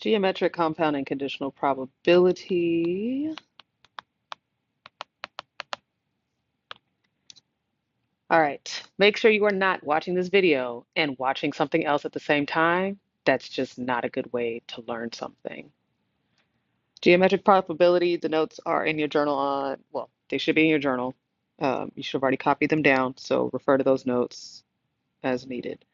Geometric compound and conditional probability. All right, make sure you are not watching this video and watching something else at the same time. That's just not a good way to learn something. Geometric probability, the notes are in your journal on, well, they should be in your journal. You should have already copied them down, so refer to those notes as needed.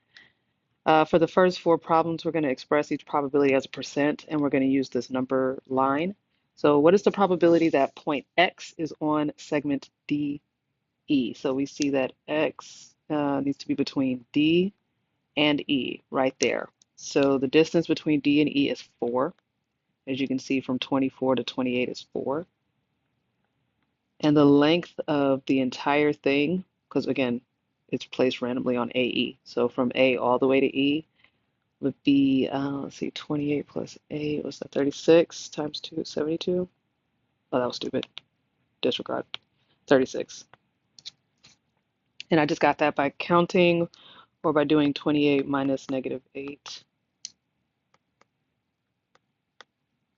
For the first four problems, we're going to express each probability as a percent, and we're going to use this number line. So what is the probability that point X is on segment DE? So we see that X needs to be between D and E right there. So the distance between D and E is 4. As you can see, from 24 to 28 is 4. And the length of the entire thing, because again, it's placed randomly on AE. So from A all the way to E would be, let's see, 28 plus 8, what's that, 36 times 2, 72? Oh, that was stupid. Disregard. 36. And I just got that by counting or by doing 28 minus negative 8.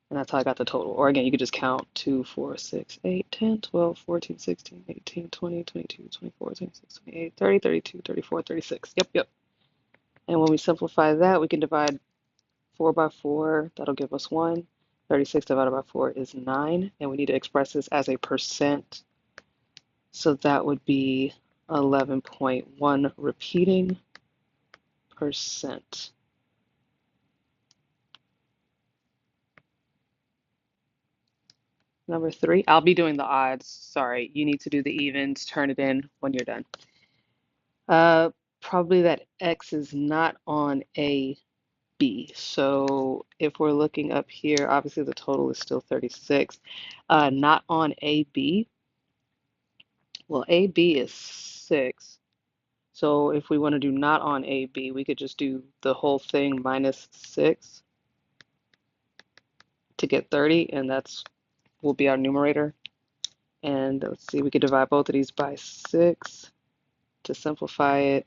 And that's how I got the total. Or again, you could just count 2, 4, 6, 8, 10, 12, 14, 16, 18, 20, 22, 24, 26, 28, 30, 32, 34, 36. Yep, yep. And when we simplify that, we can divide 4 by 4. That'll give us 1. 36 divided by 4 is 9. And we need to express this as a percent. So that would be 11.1 repeating percent. Number 3, I'll be doing the odds. Sorry, you need to do the evens. Turn it in when you're done. Probably that X is not on A, B. So if we're looking up here, obviously the total is still 36. Not on AB. Well, AB is 6. So if we want to do not on AB, we could just do the whole thing minus 6 to get 30, and that's will be our numerator. And let's see, we could divide both of these by 6 to simplify it.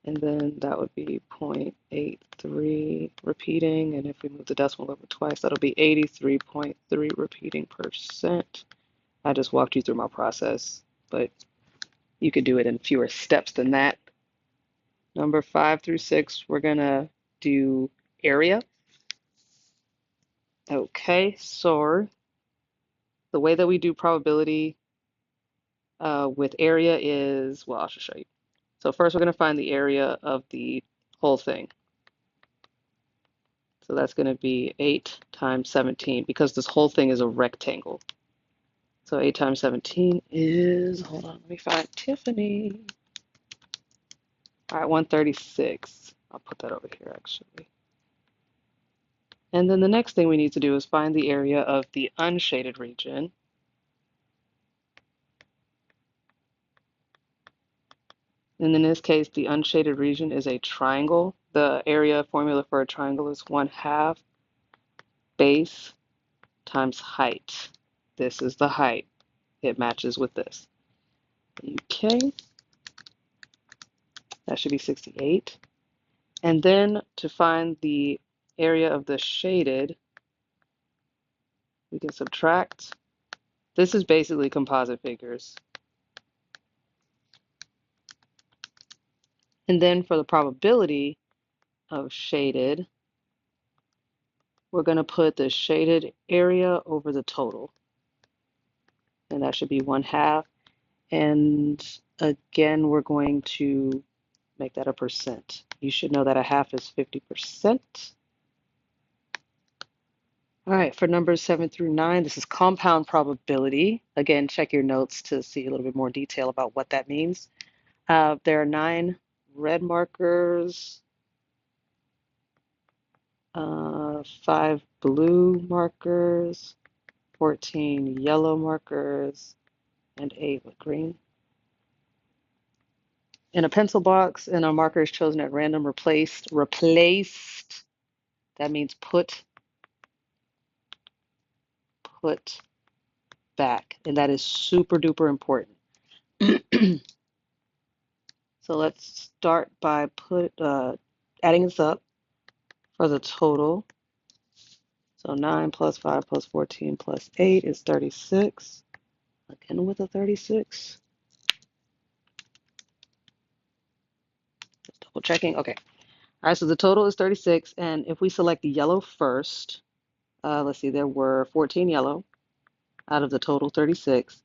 And then that would be 0.83 repeating. And if we move the decimal over twice, that'll be 83.3 repeating percent. I just walked you through my process, but you could do it in fewer steps than that. Number 5 through 6, we're going to do area. Okay, so the way that we do probability with area is, well, I'll just show you. So first we're going to find the area of the whole thing. So that's going to be 8 times 17 because this whole thing is a rectangle. So 8 times 17 is, hold on, let me find Tiffany. All right, 136. I'll put that over here actually. And then the next thing we need to do is find the area of the unshaded region. And in this case, the unshaded region is a triangle. The area formula for a triangle is 1/2 base times height. This is the height. It matches with this. Okay, that should be 68. And then to find the area of the shaded, we can subtract. This is basically composite figures. And then for the probability of shaded, we're going to put the shaded area over the total. And that should be 1/2. And again, we're going to make that a percent. You should know that 1/2 is 50%. All right, for numbers 7 through 9, this is compound probability. Again, check your notes to see a little bit more detail about what that means. There are 9 red markers, 5 blue markers, 14 yellow markers, and 8 with green. In a pencil box, and a marker is chosen at random, replaced. That means put back, and that is super duper important. So let's start by adding this up for the total. So 9 plus 5 plus 14 plus 8 is 36. Again with a 36. Double checking. Okay. All right, so the total is 36. And if we select the yellow first, let's see, there were 14 yellow out of the total 36.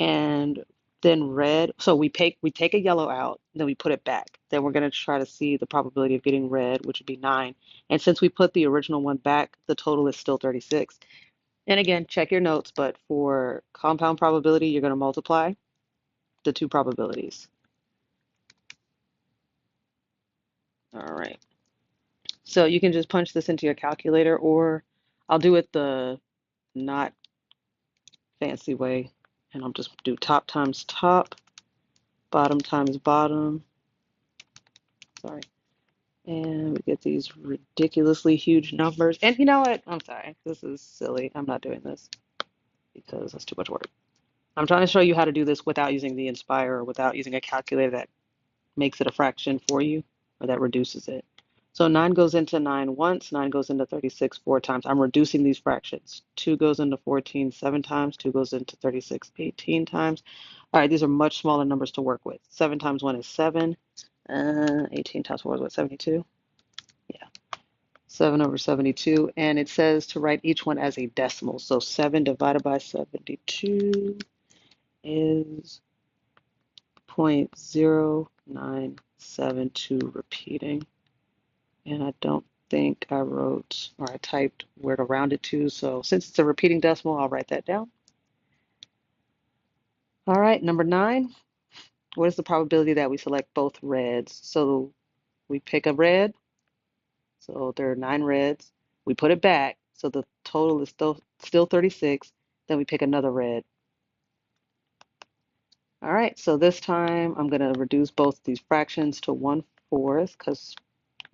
And then red. So we take a yellow out, then we put it back. Then we're going to try to see the probability of getting red, which would be 9. And since we put the original one back, the total is still 36. And again, check your notes, but for compound probability, you're going to multiply the two probabilities. All right. So you can just punch this into your calculator, or I'll do it the not fancy way, and I'll just do top times top, bottom times bottom. Sorry. And we get these ridiculously huge numbers. And you know what? I'm sorry. This is silly. I'm not doing this because that's too much work. I'm trying to show you how to do this without using the Inspire or without using a calculator that makes it a fraction for you or that reduces it. So 9 goes into 9 once, 9 goes into 36 4 times. I'm reducing these fractions. 2 goes into 14 7 times, 2 goes into 36 18 times. All right, these are much smaller numbers to work with. 7 times 1 is 7. 18 times 4 is what, 72? Yeah, 7 over 72. And it says to write each one as a decimal. So 7 divided by 72 is 0.0972 repeating. And I don't think I wrote or I typed where to round it to. So since it's a repeating decimal, I'll write that down. All right, number 9. What is the probability that we select both reds? So we pick a red. So there are 9 reds. We put it back. So the total is still 36. Then we pick another red. All right, so this time I'm going to reduce both these fractions to 1/4 because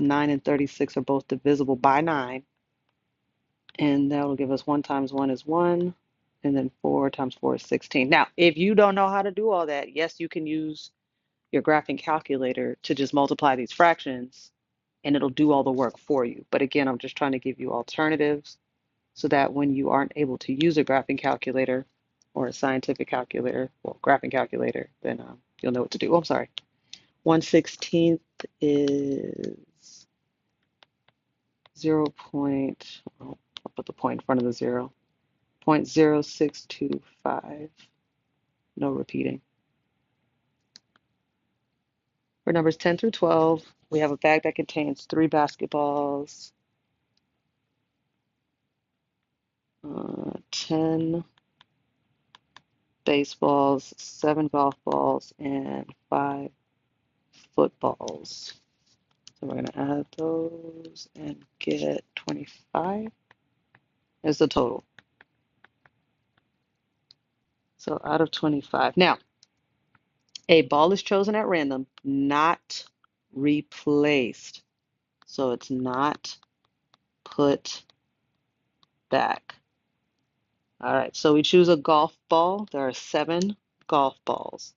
9 and 36 are both divisible by 9. And that will give us 1 times 1 is 1. And then 4 times 4 is 16. Now, if you don't know how to do all that, yes, you can use your graphing calculator to just multiply these fractions and it'll do all the work for you. But again, I'm just trying to give you alternatives so that when you aren't able to use a graphing calculator or a scientific calculator, well, graphing calculator, then you'll know what to do. Oh, I'm sorry. 1/16 is 0. I'll put the point in front of the 0. 0.0625. No repeating. For numbers 10 through 12, we have a bag that contains 3 basketballs, 10 baseballs, 7 golf balls, and 5 footballs. So we're going to add those and get 25 is the total. So out of 25. Now, a ball is chosen at random, not replaced. So it's not put back. All right, so we choose a golf ball. There are 7 golf balls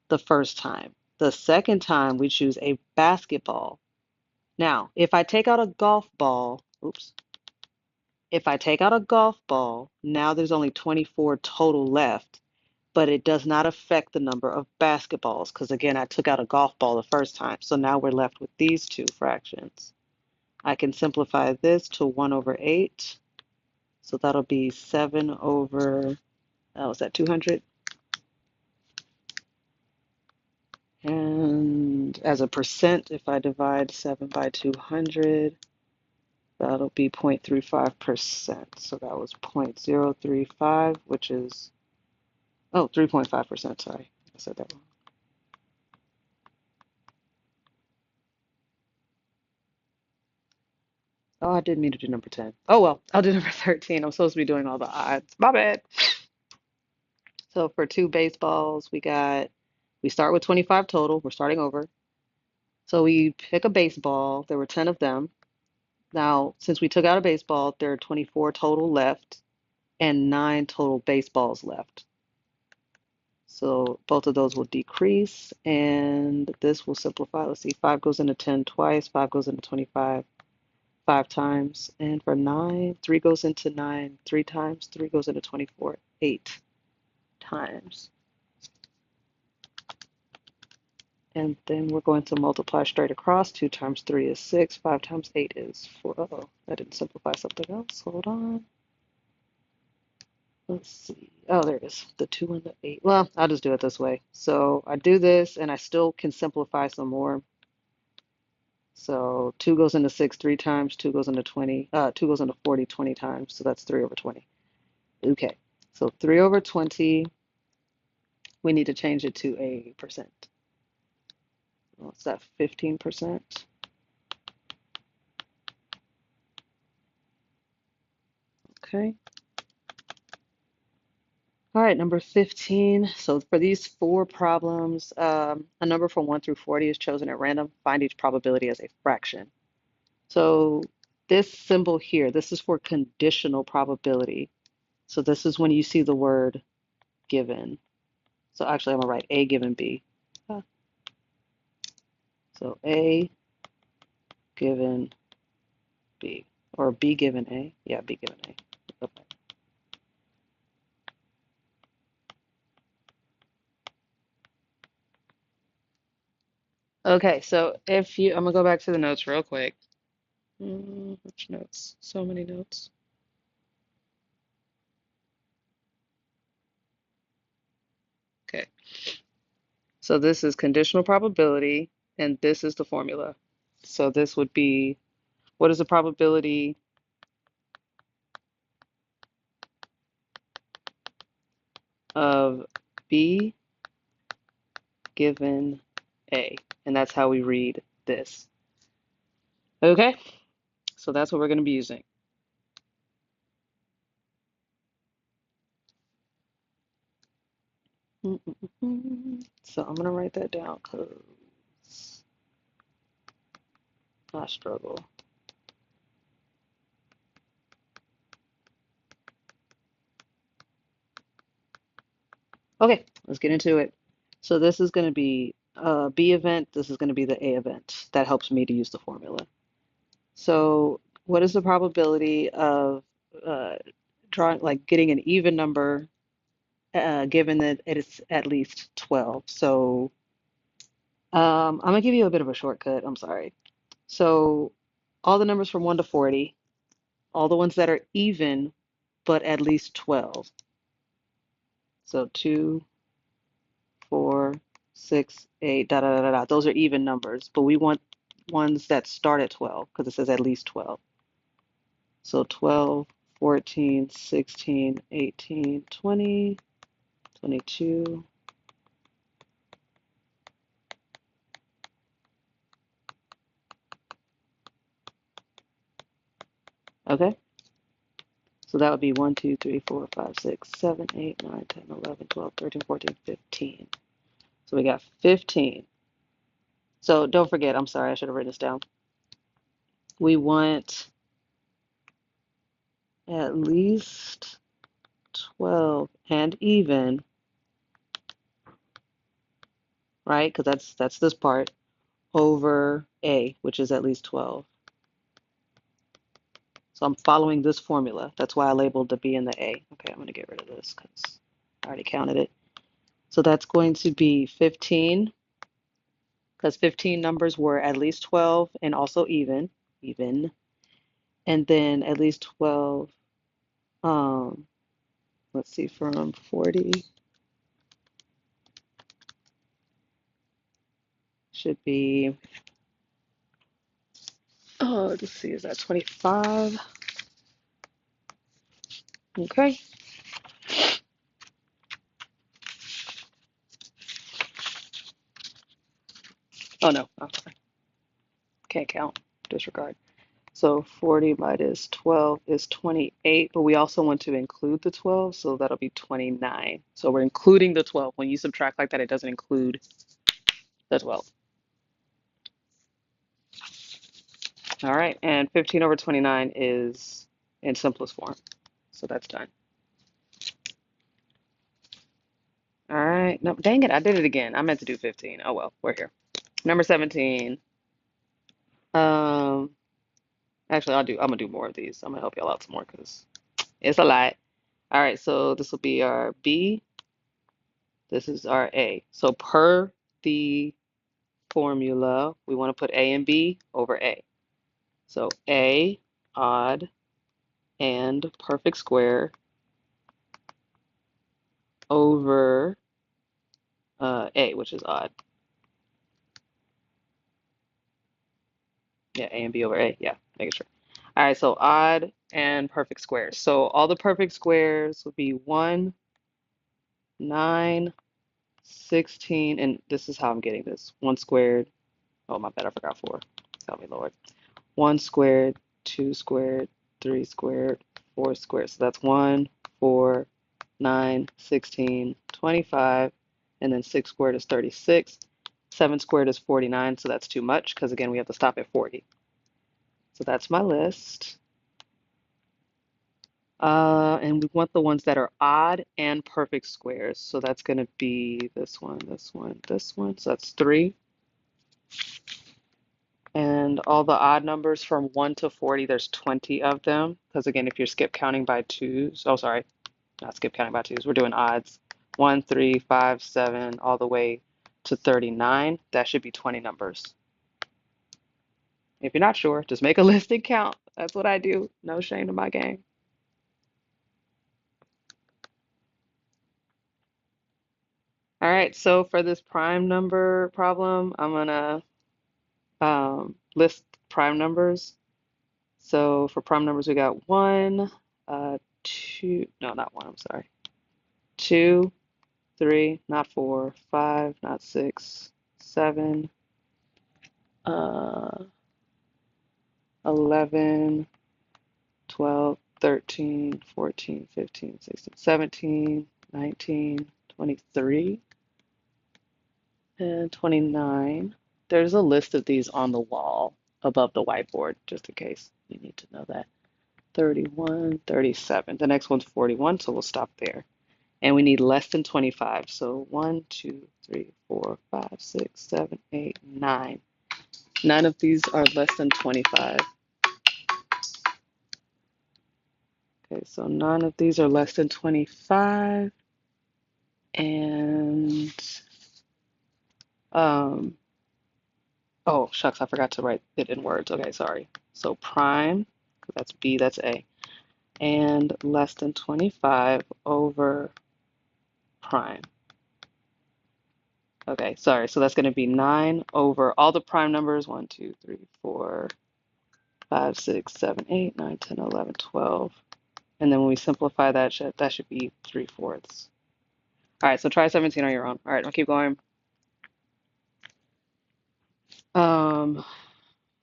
the first time. The second time we choose a basketball. Now, if I take out a golf ball, oops, if I take out a golf ball, now there's only 24 total left, but it does not affect the number of basketballs because again, I took out a golf ball the first time. So now we're left with these 2 fractions. I can simplify this to 1/8. So that'll be 7 over, is that 200? And as a percent, if I divide 7 by 200, that'll be 0.35%. So that was 0.035, which is, 3.5%, sorry. I said that wrong. Oh, I didn't mean to do number 10. Oh, well, I'll do number 13. I'm supposed to be doing all the odds. My bad. So for 2 baseballs, we start with 25 total. We're starting over. So we pick a baseball. There were 10 of them. Now, since we took out a baseball, there are 24 total left and 9 total baseballs left. So both of those will decrease and this will simplify. Let's see, 5 goes into 10 twice, 5 goes into 25. 5 times. And for 9, 3 goes into 9 3 times. 3 goes into 24 8 times. And then we're going to multiply straight across. 2 times 3 is 6. 5 times 8 is 4. Uh-oh, I didn't simplify something else. Hold on. Let's see. Oh, there it is. The 2 and the 8. Well, I'll just do it this way. So I do this, and I still can simplify some more. So 2 goes into 6 3 times. 2 goes into 20. 2 goes into 40 20 times. So that's 3 over 20. Okay. So 3 over 20, we need to change it to a percent. What's that, 15%? Okay. All right, number 15. So for these 4 problems, a number from 1 through 40 is chosen at random. Find each probability as a fraction. So this symbol here, this is for conditional probability. So this is when you see the word given. So actually, I'm gonna write A given B. Ah, So A given B, or B given A. Yeah, B given A. Okay. Okay, so if you, I'm gonna go back to the notes real quick. Which notes? So many notes. Okay, so this is conditional probability, and this is the formula. So this would be, what is the probability of B given A? And that's how we read this. Okay, so that's what we're gonna be using. So I'm gonna write that down because I struggle. Okay, let's get into it. So this is going to be a B event. This is going to be the A event. That helps me to use the formula. So what is the probability of uh, drawing, like getting an even number, given that it is at least 12? So I'm gonna give you a bit of a shortcut. I'm sorry. So all the numbers from 1 to 40, all the ones that are even, but at least 12. So 2, 4, 6, 8, da da da da da. Those are even numbers, but we want ones that start at 12 because it says at least 12. So 12, 14, 16, 18, 20, 22. Okay, so that would be 1, 2, 3, 4, 5, 6, 7, 8, 9, 10, 11, 12, 13, 14, 15. So we got 15. So don't forget, I'm sorry, I should have written this down. We want at least 12 and even, right? Because that's this part over A, which is at least 12. So I'm following this formula. That's why I labeled the B and the A. Okay, I'm going to get rid of this because I already counted it. So that's going to be 15 because 15 numbers were at least 12 and also even. And then at least 12, um, let's see, from 40 should be, oh, let's see, is that 25? Okay. Oh, no, I'm sorry. Can't count. Disregard. So 40 minus 12 is 28, but we also want to include the 12, so that'll be 29. So we're including the 12. When you subtract like that, it doesn't include the 12. All right, and 15 over 29 is in simplest form. So that's done. All right, no, dang it, I did it again. I meant to do 15. Oh well, we're here. Number 17. Um, Actually, I'm gonna do more of these. I'm gonna help y'all out some more because it's a lot. All right, so this will be our B. This is our A. So per the formula, we want to put A and B over A. So A, odd, and perfect square over A, which is odd. Yeah, A and B over A. Yeah, making sure. All right, so odd and perfect squares. So all the perfect squares would be 1, 9, 16, and this is how I'm getting this. 1 squared. Oh, my bad, I forgot 4. Help me, Lord. 1 squared, 2 squared, 3 squared, 4 squared. So that's 1, 4, 9, 16, 25, and then 6 squared is 36. 7 squared is 49, so that's too much because again, we have to stop at 40. So that's my list. And we want the ones that are odd and perfect squares. So that's going to be this one, this one, this one. So that's 3. And all the odd numbers from 1 to 40, there's 20 of them. Because again, if you're skip counting by twos, oh, sorry, not skip counting by twos, we're doing odds. 1, 3, 5, 7, all the way to 39. That should be 20 numbers. If you're not sure, just make a list and count. That's what I do. No shame in my game. All right, so for this prime number problem, I'm gonna list prime numbers. So for prime numbers, we got 1, 2, no, not 1, I'm sorry. 2, 3, not 4, 5, not 6, 7, 11, 12, 13, 14, 15, 16, 17, 19, 23, and 29. There's a list of these on the wall above the whiteboard, just in case you need to know that. 31, 37. The next one's 41, so we'll stop there. And we need less than 25. So 1, 2, 3, 4, 5, 6, 7, 8, 9. None of these are less than 25. Okay, so none of these are less than 25. And, um, oh, shucks, I forgot to write it in words. Okay, sorry. So prime, that's B, that's A. And less than 25 over prime. Okay, sorry. So that's going to be 9 over all the prime numbers 1, 2, 3, 4, 5, 6, 7, 8, 9, 10, 11, 12. And then when we simplify that, that should be 3/4. All right, so try 17 on your own. All right, I'll keep going. Um,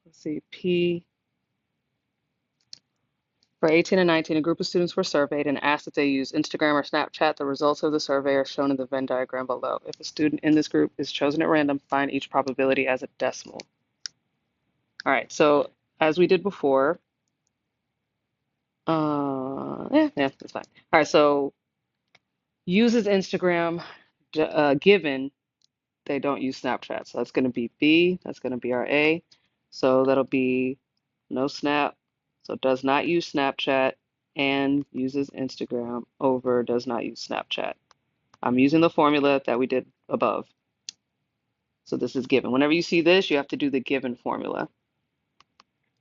let's see, P. For 18 and 19, a group of students were surveyed and asked if they use Instagram or Snapchat. The results of the survey are shown in the Venn diagram below. If a student in this group is chosen at random, find each probability as a decimal. All right, so as we did before, yeah, that's fine. All right, so uses Instagram, given they don't use Snapchat. So that's going to be B, that's going to be our A. So that'll be no Snap, so does not use Snapchat and uses Instagram over does not use Snapchat. I'm using the formula that we did above. So this is given. Whenever you see this, you have to do the given formula.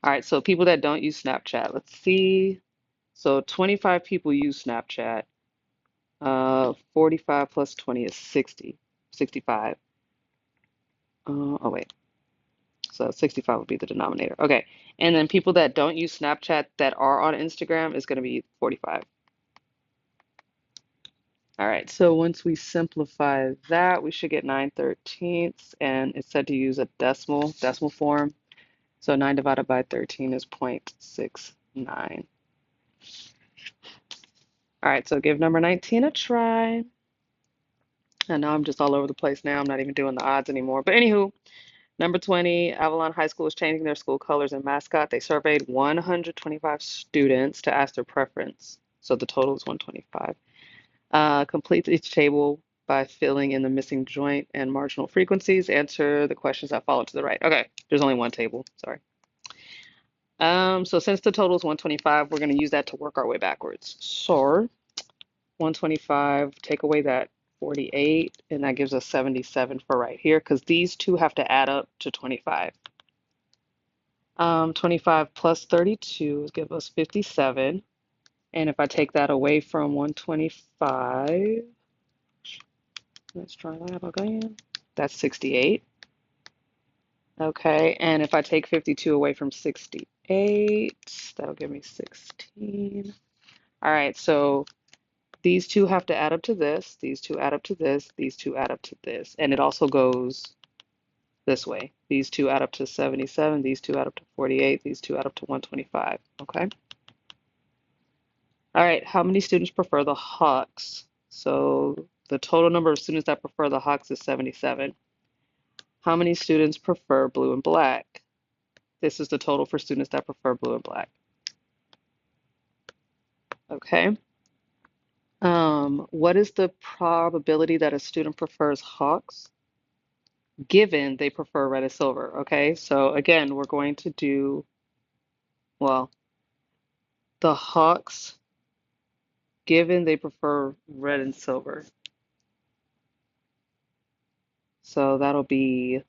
All right, so people that don't use Snapchat, let's see. So 25 people use Snapchat. 45 plus 20 is 60, 65. Oh, wait. So 65 would be the denominator. Okay. And then people that don't use Snapchat that are on Instagram is going to be 45. All right. So once we simplify that, we should get 9/13, and it's said to use a decimal form. So 9 divided by 13 is 0.69. All right. So give number 19 a try. I know I'm just all over the place now. I'm not even doing the odds anymore. But anywho, number 20, Avalon High School is changing their school colors and mascot. They surveyed 125 students to ask their preference. So the total is 125. Complete each table by filling in the missing joint and marginal frequencies. Answer the questions that follow to the right. Okay, there's only one table. Sorry. So since the total is 125, we're going to use that to work our way backwards. So 125, take away that 48, and that gives us 77 for right here, because these two have to add up to 25. 25 plus 32 give us 57. And if I take that away from 125, let's try that again. That's 68. Okay, and if I take 52 away from 68, that'll give me 16. All right, so these two have to add up to this, these two add up to this, these two add up to this, and it also goes this way. These two add up to 77, these two add up to 48, these two add up to 125, okay? All right, how many students prefer the Hawks? So the total number of students that prefer the Hawks is 77. How many students prefer blue and black? This is the total for students that prefer blue and black. Okay. What is the probability that a student prefers Hawks given they prefer red and silver? Okay, so again, we're going to do, well, the Hawks given they prefer red and silver. So that'll be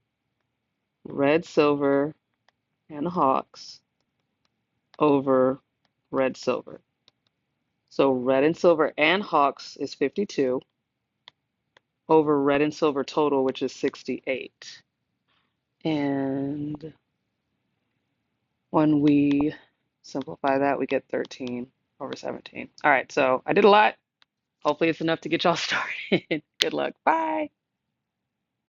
red, silver, and Hawks over red, silver. So red and silver and Hawks is 52 over red and silver total, which is 68. And when we simplify that, we get 13 over 17. All right, so I did a lot. Hopefully it's enough to get y'all started. Good luck. Bye.